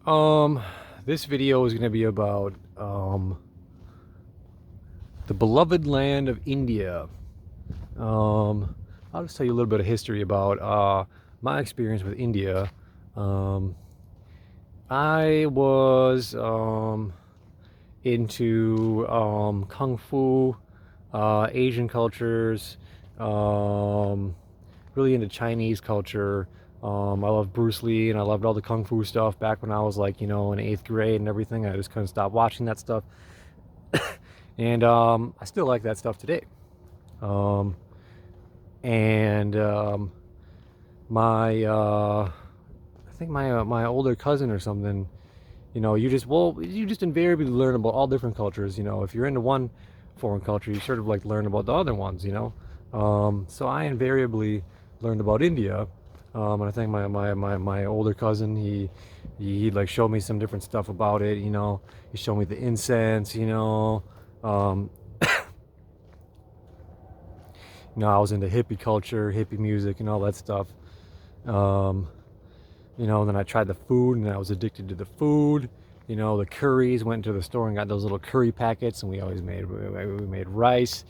Um, this video is going to be about the beloved land of India. Um, I'll just tell you a little bit of history about my experience with India. Um, I was into kung fu, Asian cultures, um, really into Chinese culture. I love Bruce Lee and I loved all the kung fu stuff back when I was like, in eighth grade and everything. I just couldn't stop watching that stuff. And I still like that stuff today. Um, and my, I think my older cousin or something, you just invariably learn about all different cultures. If you're into one foreign culture, you sort of like learn about the other ones. So I invariably learned about India. And I think my older cousin, he like showed me some different stuff about it. He showed me the incense. Um, I was into hippie culture, hippie music, and all that stuff. Um, and then I tried the food, and I was addicted to the food. The curries. Went into the store and got those little curry packets, and we made rice.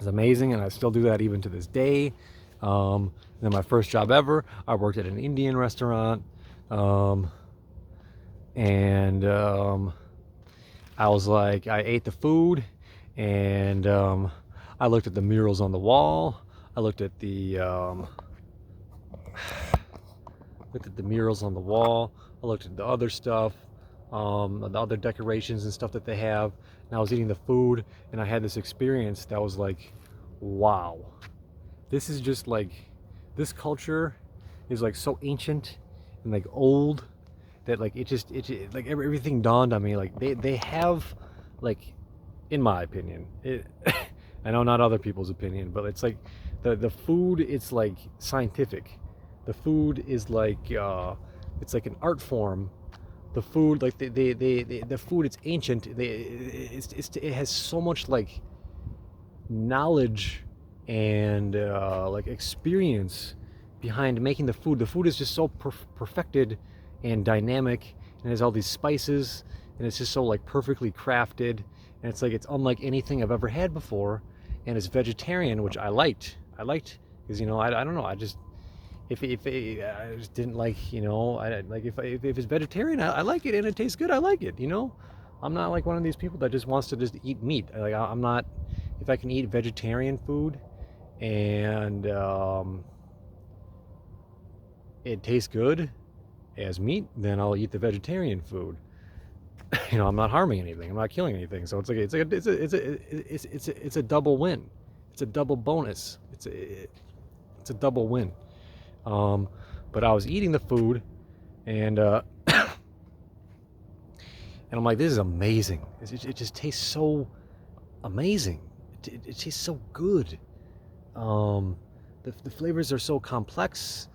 It's amazing, and I still do that even to this day. Then my first job ever, I worked at an Indian restaurant, um, and I was like, I ate the food, and I looked at the murals on the wall. I looked at the murals on the wall. I looked at the other stuff, the other decorations and stuff that they have. And I was eating the food, and I had this experience that was like, wow, this is just like, this culture is like so ancient and like old that like like everything dawned on me. Like they have, like, in my opinion, I know not other people's opinion, but it's like the food. It's like scientific. The food is like it's like an art form. The food, like the food, it's ancient. It has so much like knowledge and like experience behind making the food. The food is just so perfected and dynamic, and it has all these spices, and it's just so like perfectly crafted, and it's like it's unlike anything I've ever had before, and it's vegetarian, which I liked. I liked because I don't know. I just if I just didn't like I like if it's vegetarian, I like it and it tastes good. I like it. I'm not like one of these people that just wants to just eat meat. Like I'm not. If I can eat vegetarian food and it tastes good as meat, then I'll eat the vegetarian food. I'm not harming anything. I'm not killing anything. So it's a double win. It's a double bonus. It's a double win. Um, but I was eating the food, and and I'm like, this is amazing. It just tastes so amazing. It tastes so good. Um, the flavors are so complex.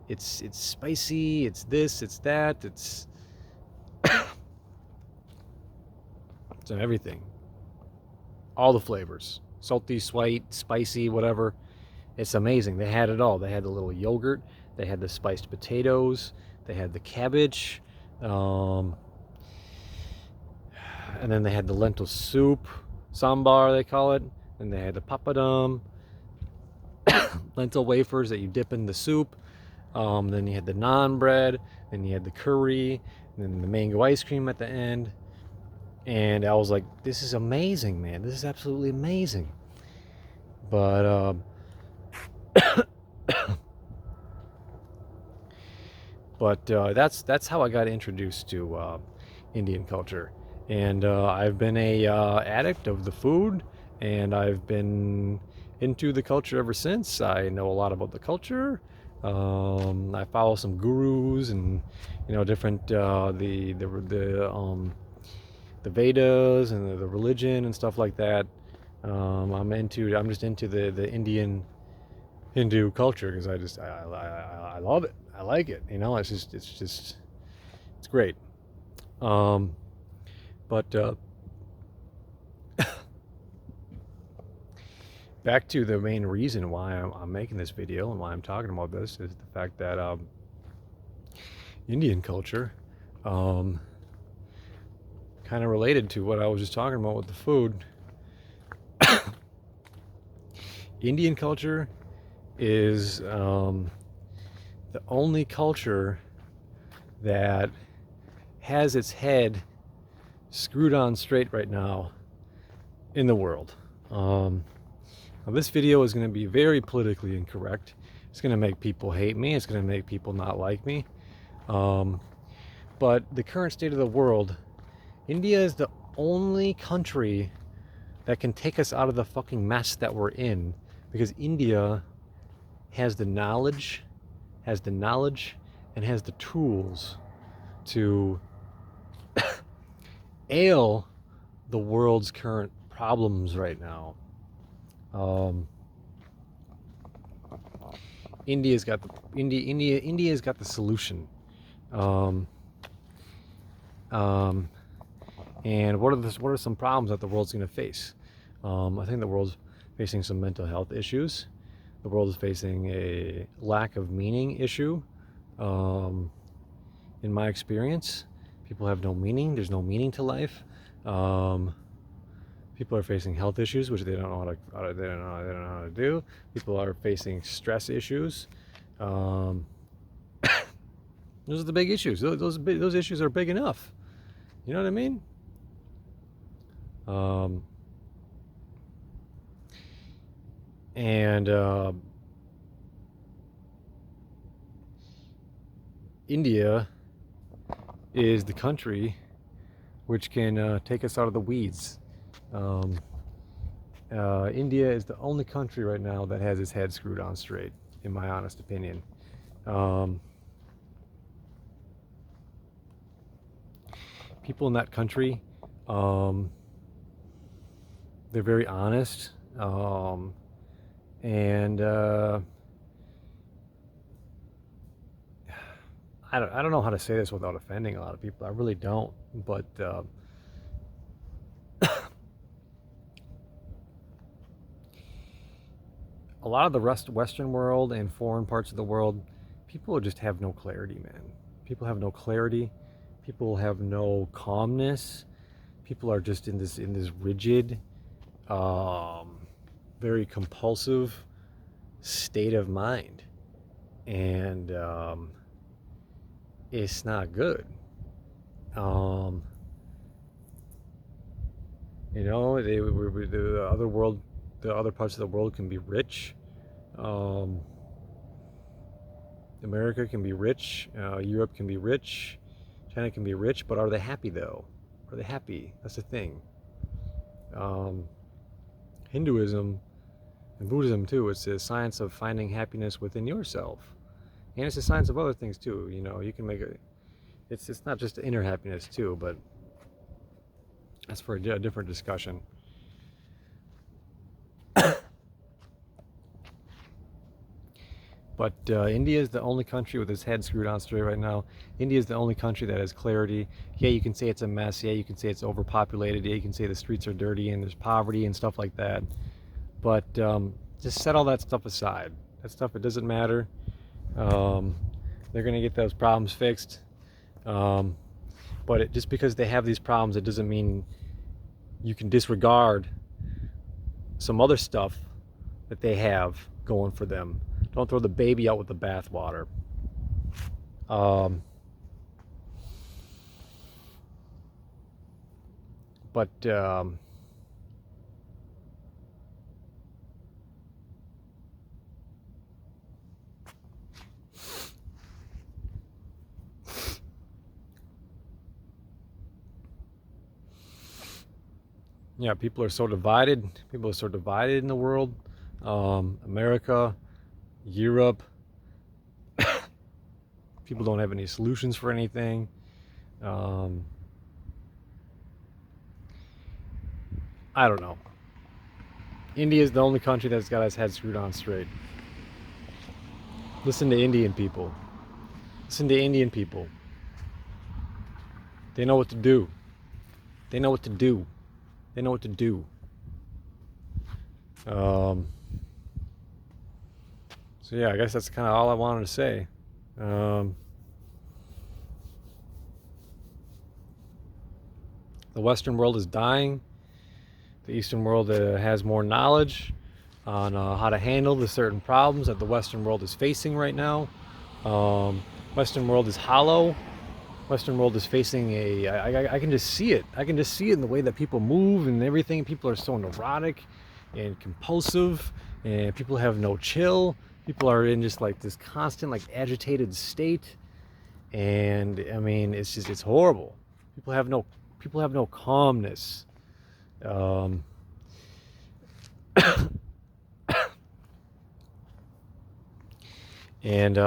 It's spicy. It's this. It's that. It's everything. All the flavors. Salty, sweet, spicy, whatever. It's amazing. They had it all. They had the little yogurt. They had the spiced potatoes. They had the cabbage. Um, and then they had the lentil soup, sambar they call it. And they had the papadum, lentil wafers that you dip in the soup. Then you had the naan bread. Then you had the curry. And then the mango ice cream at the end. And I was like, this is amazing, man. This is absolutely amazing. But that's how I got introduced to Indian culture, and I've been a addict of the food, and I've been into the culture ever since. I know a lot about the culture. I follow some gurus and different the Vedas and the religion and stuff like that. I'm just into the Indian Hindu culture because I love it. I like it. It's great. Um, but back to the main reason why I'm making this video and why I'm talking about this is the fact that Indian culture, kind of related to what I was just talking about with the food. Indian culture is the only culture that has its head screwed on straight right now in the world. Now this video is going to be very politically incorrect. It's going to make people hate me. It's going to make people not like me. But the current state of the world, India is the only country that can take us out of the fucking mess that we're in, because India has the knowledge, and has the tools to ail the world's current problems right now. India's got the solution. And what are some problems that the world's going to face? I think the world's facing some mental health issues. The world is facing a lack of meaning issue. In my experience, people have no meaning. There's no meaning to life. People are facing health issues, which they don't know how to do. People are facing stress issues. Those are the big issues. Those issues are big enough. You know what I mean? India is the country which can take us out of the weeds. India is the only country right now that has its head screwed on straight, in my honest opinion. People in that country, they're very honest, and I don't know how to say this without offending a lot of people. I really don't, but a lot of the Western world and foreign parts of the world, people just have no clarity, man. People have no clarity. People have no calmness. People are just in this rigid, very compulsive state of mind, and it's not good. You know, the other parts of the world can be rich. America can be rich. Europe can be rich. China can be rich, but are they happy though? Are they happy? That's the thing. Hinduism and Buddhism too, it's a science of finding happiness within yourself. And it's a science of other things too. You know, you can make it's not just inner happiness too, but that's for a different discussion. But India is the only country with its head screwed on straight right now. India is the only country that has clarity. Yeah, you can say it's a mess. Yeah, you can say it's overpopulated. Yeah, you can say the streets are dirty and there's poverty and stuff like that. But just set all that stuff aside. That stuff, it doesn't matter. They're going to get those problems fixed. But just because they have these problems, it doesn't mean you can disregard some other stuff that they have going for them. Don't throw the baby out with the bathwater. Yeah, people are so divided. People are so divided in the world. America, Europe, people don't have any solutions for anything. I don't know. India is the only country that's got its head screwed on straight. Listen to Indian people. Listen to Indian people. They know what to do. They know what to do. They know what to do. So yeah, I guess that's kind of all I wanted to say. Um, the Western world is dying. The Eastern world has more knowledge on how to handle the certain problems that the Western world is facing right now. Um, Western world is hollow. Western world is facing I can just see it. I can just see it in the way that people move and everything. People are so neurotic and compulsive, and people have no chill. People are in just like this constant, like agitated state, and I mean, it's horrible. People have no people have no calmness. Um, and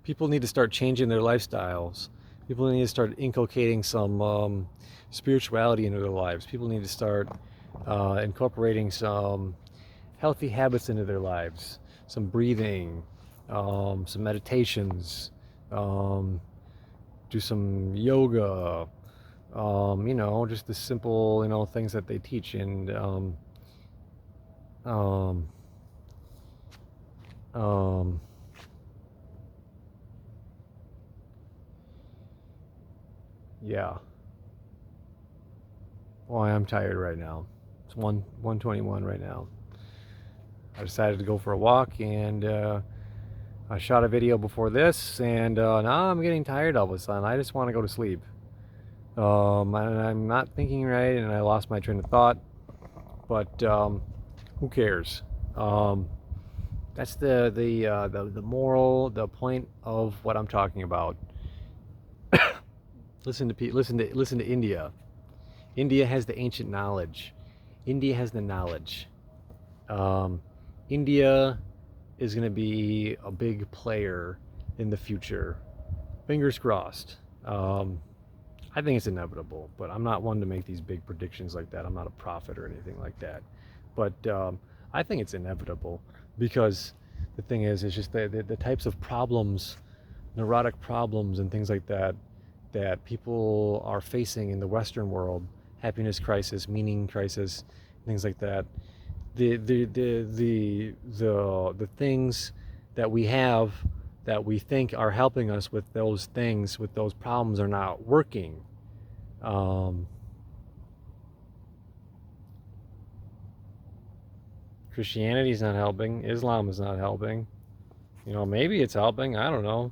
People need to start changing their lifestyles. People need to start inculcating some spirituality into their lives. People need to start incorporating some healthy habits into their lives, some breathing, some meditations, um, do some yoga, just the simple, things that they teach. And um, um, yeah. Well, I am tired right now. It's 1:21 right now. I decided to go for a walk, and I shot a video before this, and now I'm getting tired all of a sudden. I just want to go to sleep. And I'm not thinking right, and I lost my train of thought. But who cares? Um, that's the moral, the point of what I'm talking about. Listen to India. India has the ancient knowledge. India has the knowledge. Um, India is going to be a big player in the future. Fingers crossed. I think it's inevitable, but I'm not one to make these big predictions like that. I'm not a prophet or anything like that. But I think it's inevitable because the thing is, it's just the types of problems, neurotic problems and things like that, that people are facing in the Western world, happiness crisis, meaning crisis, things like that. The things that we have that we think are helping us with those things, with those problems, are not working. Um, Christianity is not helping. Islam is not helping. Maybe it's helping. I don't know.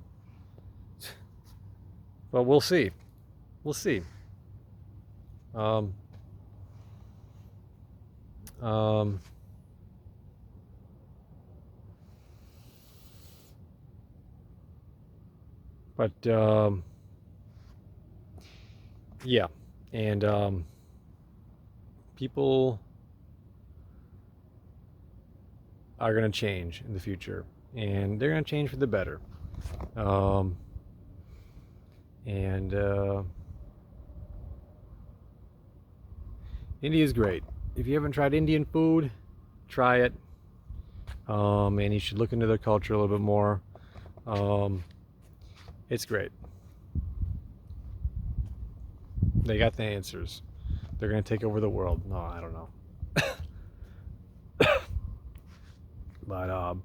But we'll see. We'll see. Um, um, but yeah, and people are going to change in the future, and they're going to change for the better. Um, and India is great. If you haven't tried Indian food, try it. And you should look into their culture a little bit more. It's great. They got the answers. They're going to take over the world. No, I don't know. But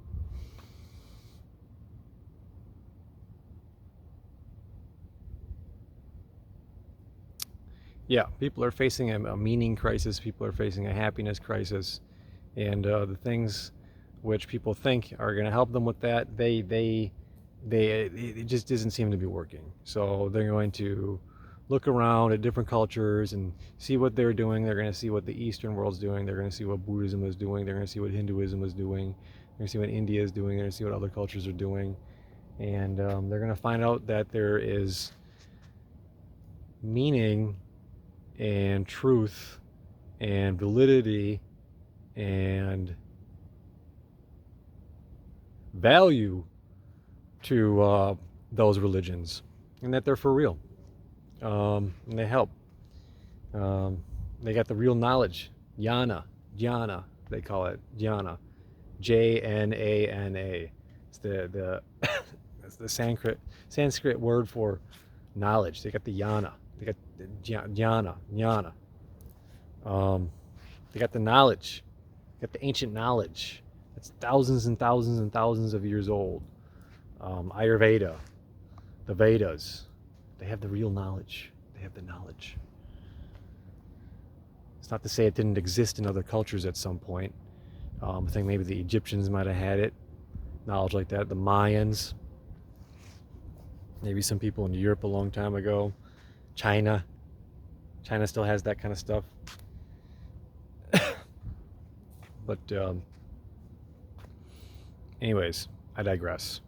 yeah, people are facing a meaning crisis. People are facing a happiness crisis, and the things which people think are going to help them with that, it just doesn't seem to be working. So they're going to look around at different cultures and see what they're doing. They're going to see what the Eastern world's doing. They're going to see what Buddhism is doing. They're going to see what Hinduism is doing. They're going to see what India is doing. They're going to see what other cultures are doing. And they're going to find out that there is meaning and truth and validity and value to those religions, and that they're for real, and they help. They got the real knowledge. Jnana, they call it Jnana, Jnana. It's the it's the Sanskrit word for knowledge. They got the jnana. They got the jnana. They got the knowledge. They got the ancient knowledge. It's thousands and thousands and thousands of years old. Ayurveda, the Vedas, they have the real knowledge. They have the knowledge. It's not to say it didn't exist in other cultures at some point. I think maybe the Egyptians might have had it, knowledge like that. The Mayans, maybe some people in Europe a long time ago. China still has that kind of stuff. But anyways, I digress.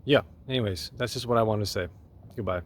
Yeah, anyways, that's just what I wanted to say. Goodbye.